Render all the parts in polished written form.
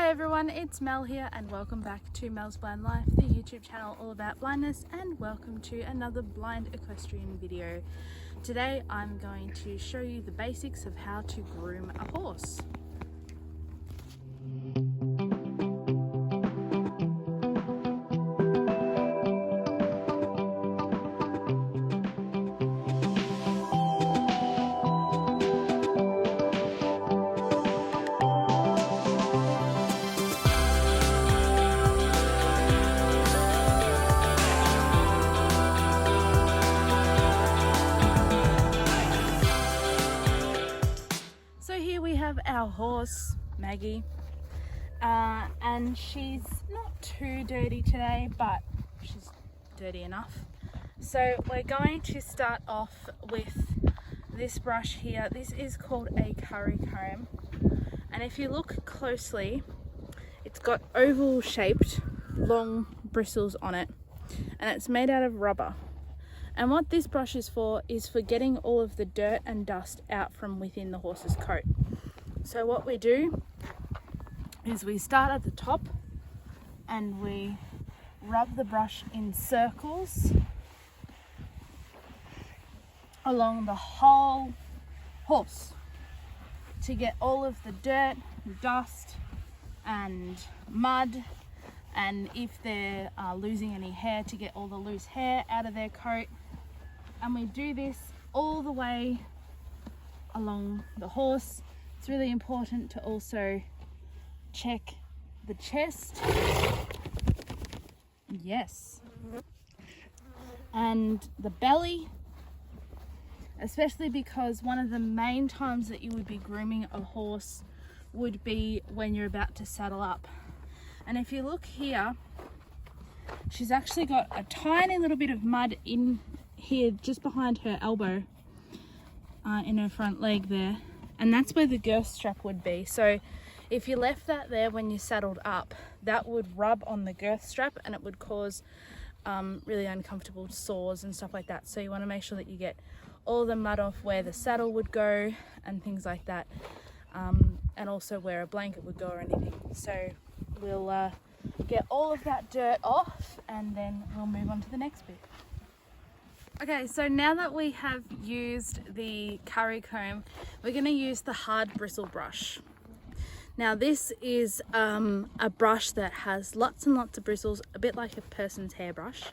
Hi everyone, it's Mel here and welcome back to Mel's Blind Life, the YouTube channel all about blindness, and welcome to another blind equestrian video. Today I'm going to show you the basics of how to groom a horse. So here we have our horse, Maggie, and she's not too dirty today, but she's dirty enough. So we're going to start off with this brush here. This is called a curry comb, and if you look closely, it's got oval shaped long bristles on it, and it's made out of rubber. And what this brush is for getting all of the dirt and dust out from within the horse's coat. So what we do is we start at the top and we rub the brush in circles along the whole horse to get all of the dirt, dust and mud, and if they're losing any hair, to get all the loose hair out of their coat. And we do this all the way along the horse. It's really important to also check the chest. Yes. And the belly, especially because one of the main times that you would be grooming a horse would be when you're about to saddle up. And if you look here, she's actually got a tiny little bit of mud in here just behind her elbow, in her front leg there, and that's where the girth strap would be. So if you left that there when you saddled up, that would rub on the girth strap and it would cause really uncomfortable sores and stuff like that. So you want to make sure that you get all the mud off where the saddle would go and things like that, and also where a blanket would go or anything. So we'll get all of that dirt off and then we'll move on to the next bit. Okay, so now that we have used the curry comb, we're going to use the hard bristle brush. Now this is a brush that has lots and lots of bristles, a bit like a person's hairbrush,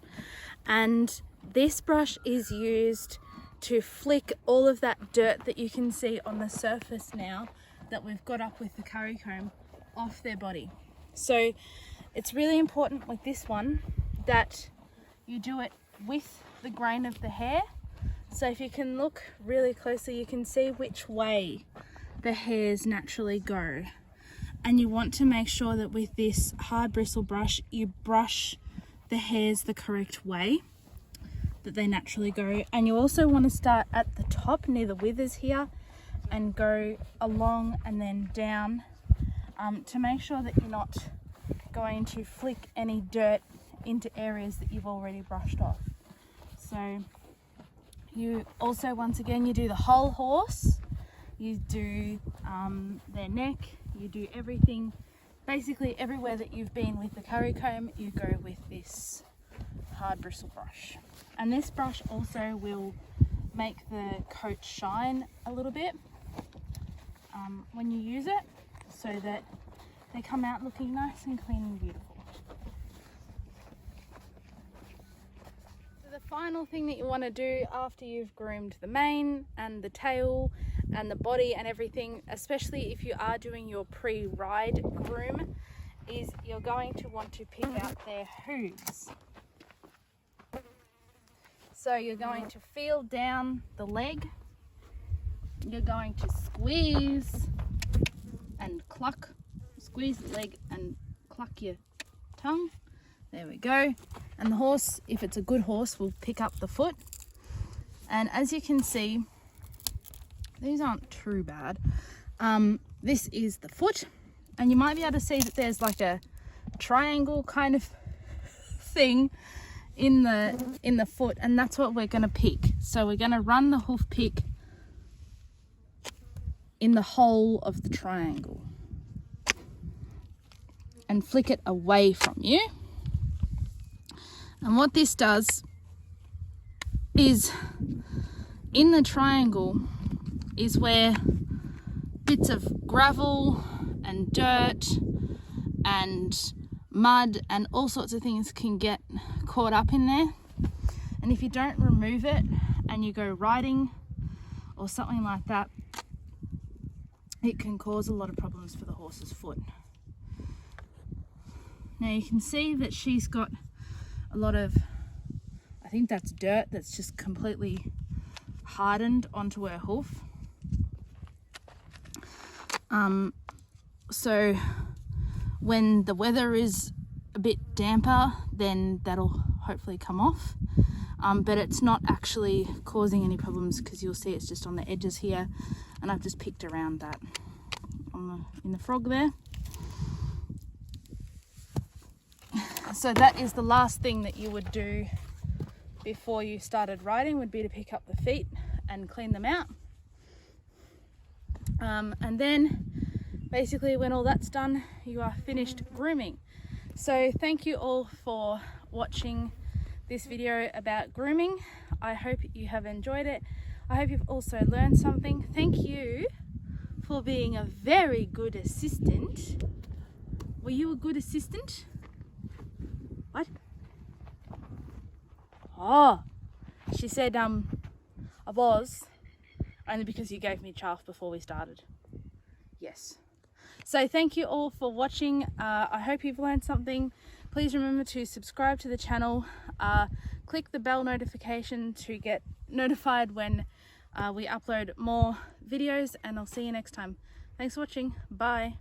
and this brush is used to flick all of that dirt that you can see on the surface now that we've got up with the curry comb off their body. So it's really important with this one that you do it with the grain of the hair. So if you can look really closely, you can see which way the hairs naturally go. And you want to make sure that with this hard bristle brush, you brush the hairs the correct way that they naturally go. And you also want to start at the top near the withers here and go along and then down, to make sure that you're not going to flick any dirt into areas that you've already brushed off. So you also, once again, you do the whole horse, you do their neck, you do everything, basically everywhere that you've been with the curry comb, you go with this hard bristle brush. And this brush also will make the coat shine a little bit when you use it, so that they come out looking nice and clean and beautiful. So the final thing that you want to do after you've groomed the mane and the tail and the body and everything, especially if you are doing your pre-ride groom, is you're going to want to pick out their hooves. So you're going to feel down the leg, you're going to squeeze and cluck, squeeze the leg and cluck your tongue. There we go. And the horse, if it's a good horse, will pick up the foot. And as you can see, these aren't too bad. This is the foot, and you might be able to see that there's like a triangle kind of thing in the foot, and that's what we're going to pick. So we're going to run the hoof pick in the whole of the triangle. and flick it away from you. And what this does is, in the triangle is where bits of gravel and dirt and mud and all sorts of things can get caught up in there. And if you don't remove it and you go riding or something like that, it can cause a lot of problems for the horse's foot. Now you can see that she's got a lot of, I think that's dirt that's just completely hardened onto her hoof. So when the weather is a bit damper, then that'll hopefully come off. But it's not actually causing any problems, because you'll see it's just on the edges here, and I've just picked around that in the frog there. So that is the last thing that you would do before you started riding, would be to pick up the feet and clean them out. And then basically when all that's done, you are finished grooming. So thank you all for watching this video about grooming. I hope you have enjoyed it. I hope you've also learned something. Thank you for being a very good assistant. Were you a good assistant? What? Oh, she said I was, only because you gave me chaff before we started. Yes. So thank you all for watching. I hope you've learned something. Please remember to subscribe to the channel. Click the bell notification to get notified when we upload more videos, and I'll see you next time. Thanks for watching. Bye.